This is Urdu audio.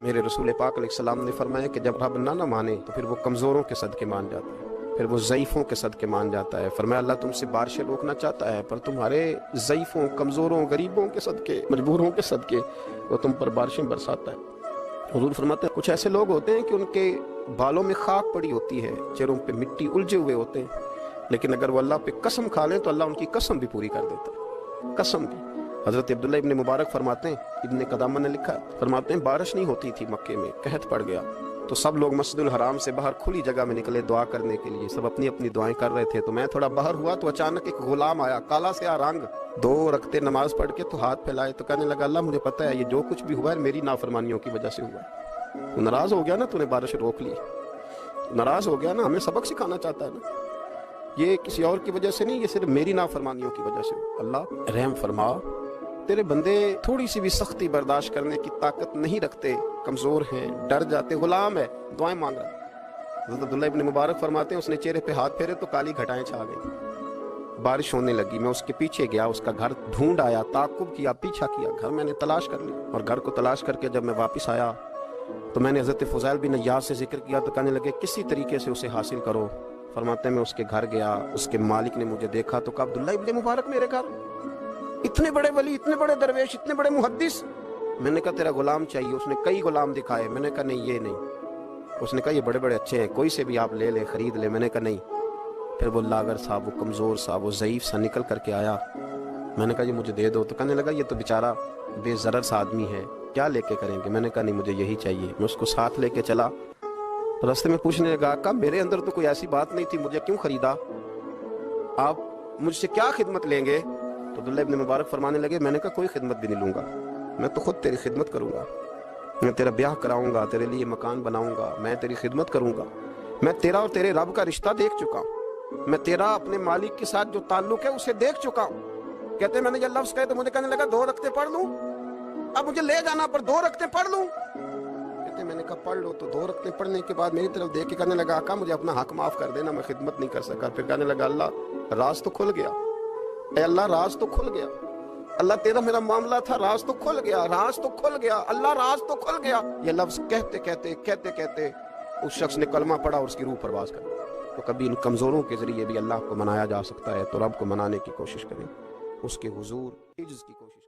میرے رسول پاک علیہ السلام نے فرمایا کہ جب رب نہ مانے تو پھر وہ کمزوروں کے صدقے مان جاتا ہے، پھر وہ ضعیفوں کے صدقے مان جاتا ہے۔ فرمایا اللہ تم سے بارشیں روکنا چاہتا ہے، پر تمہارے ضعیفوں، کمزوروں، غریبوں کے صدقے، مجبوروں کے صدقے وہ تم پر بارشیں برساتا ہے۔ حضور فرماتے ہیں کچھ ایسے لوگ ہوتے ہیں کہ ان کے بالوں میں خاک پڑی ہوتی ہے، چہروں پہ مٹی الجھے ہوئے ہوتے ہیں، لیکن اگر وہ اللہ پہ قسم کھا لیں تو اللہ ان کی قسم بھی پوری کر دیتا ہے، قسم بھی۔ حضرت عبداللہ ابن مبارک فرماتے ہیں، ابن قدامہ نے لکھا، فرماتے ہیں بارش نہیں ہوتی تھی مکے میں، قحط پڑ گیا تو سب لوگ مسجد الحرام سے باہر کھلی جگہ میں نکلے دعا کرنے کے لیے، سب اپنی اپنی دعائیں کر رہے تھے، تو میں تھوڑا باہر ہوا تو اچانک ایک غلام آیا، کالا سیاہ رنگ، 2 رکعتیں نماز پڑھ کے تو ہاتھ پھیلائے تو کہنے لگا اللہ مجھے پتہ ہے یہ جو کچھ بھی ہوا ہے میری نافرمانیوں کی وجہ سے ہوا ہے۔ تو ناراض ہو گیا نا، تو نے بارش روک لی، ناراض ہو گیا نا، ہمیں سبق سکھانا چاہتا ہے نا، یہ کسی اور کی وجہ سے نہیں، یہ صرف میری نافرمانیوں کی وجہ سے۔ اللہ رحم فرما، تیرے بندے تھوڑی سی بھی سختی برداشت کرنے کی طاقت نہیں رکھتے، کمزور ہیں، ڈر جاتے، غلام ہے، دعائیں مانگ رہا ہے۔ حضرت عبداللہ ابن مبارک فرماتے ہیں اس نے چہرے پہ ہاتھ پھیرے تو کالی گھٹائیں چھا گئی، بارش ہونے لگی، میں اس کے پیچھے گیا، اس کا گھر ڈھونڈ آیا، تعاقب کیا، پیچھا کیا، گھر میں نے تلاش کر لی، اور گھر کو تلاش کر کے جب میں واپس آیا تو میں نے حضرت فضیل بن عیاض سے ذکر کیا تو کہنے لگے کسی طریقے سے اسے حاصل کرو۔ فرماتے ہیں میں اس کے گھر گیا، اس کے مالک نے مجھے دیکھا تو کہا عبداللہ ابن مبارک میرے گھر، اتنے بڑے ولی، اتنے بڑے درویش، اتنے بڑے محدث۔ میں نے کہا تیرا غلام چاہیے، اس نے کئی غلام دکھائے، میں نے کہا نہیں یہ نہیں، اس نے کہا یہ بڑے بڑے اچھے ہیں، کوئی سے بھی آپ لے لیں، خرید لیں، میں نے کہا نہیں۔ پھر وہ لاغر صاحب، وہ کمزور صاحب، وہ ضعیف سا نکل کر کے آیا، میں نے کہا یہ مجھے دے دو، تو کہنے لگا یہ تو بیچارہ بے ضرر سا آدمی ہے، کیا لے کے کریں گے؟ میں نے کہا نہیں مجھے یہی چاہیے۔ میں اس کو ساتھ لے کے چلا، راستے میں پوچھنے لگا آقا میرے اندر تو کوئی ایسی بات نہیں تھی، مجھے کیوں خریدا؟ آپ مجھ سے کیا خدمت لیں گے؟ تو عبداللہ ابن مبارک فرمانے لگے میں نے کہا کوئی خدمت بھی نہیں لوں گا، میں تو خود تیری خدمت کروں گا، میں تیرا بیاہ کراؤں گا، تیرے لیے مکان بناؤں گا، میں تیری خدمت کروں گا، میں تیرا اور تیرے رب کا رشتہ دیکھ چکا ہوں، میں تیرا اپنے مالک کے ساتھ جو تعلق ہے اسے دیکھ چکا ہوں۔ کہتے ہیں میں نے یہ لفظ کہے تو مجھے کہنے لگا 2 رکعتیں پڑھ لوں، اب مجھے لے جانا پر 2 رکعتیں پڑھ لوں؟ کہتے ہیں میں نے کہا پڑھ لو، تو 2 رکعتیں پڑھنے کے بعد میری طرف دیکھ کے کہنے لگا آقا مجھے اپنا حق معاف کر دینا، میں خدمت نہیں کر سکا۔ پھر کہنے لگا اللہ راز تو کھل گیا، اے اللہ راز تو کھل گیا، اللہ تیرا میرا معاملہ تھا، راز تو کھل گیا، راز تو کھل گیا، اللہ راز تو کھل گیا۔ یہ لفظ کہتے کہتے کہتے کہتے اس شخص نے کلمہ پڑھا اور اس کی روح پرواز کر دی۔ تو کبھی ان کمزوروں کے ذریعے بھی اللہ کو منایا جا سکتا ہے، تو رب کو منانے کی کوشش کریں، اس کے حضور عجز کی کوشش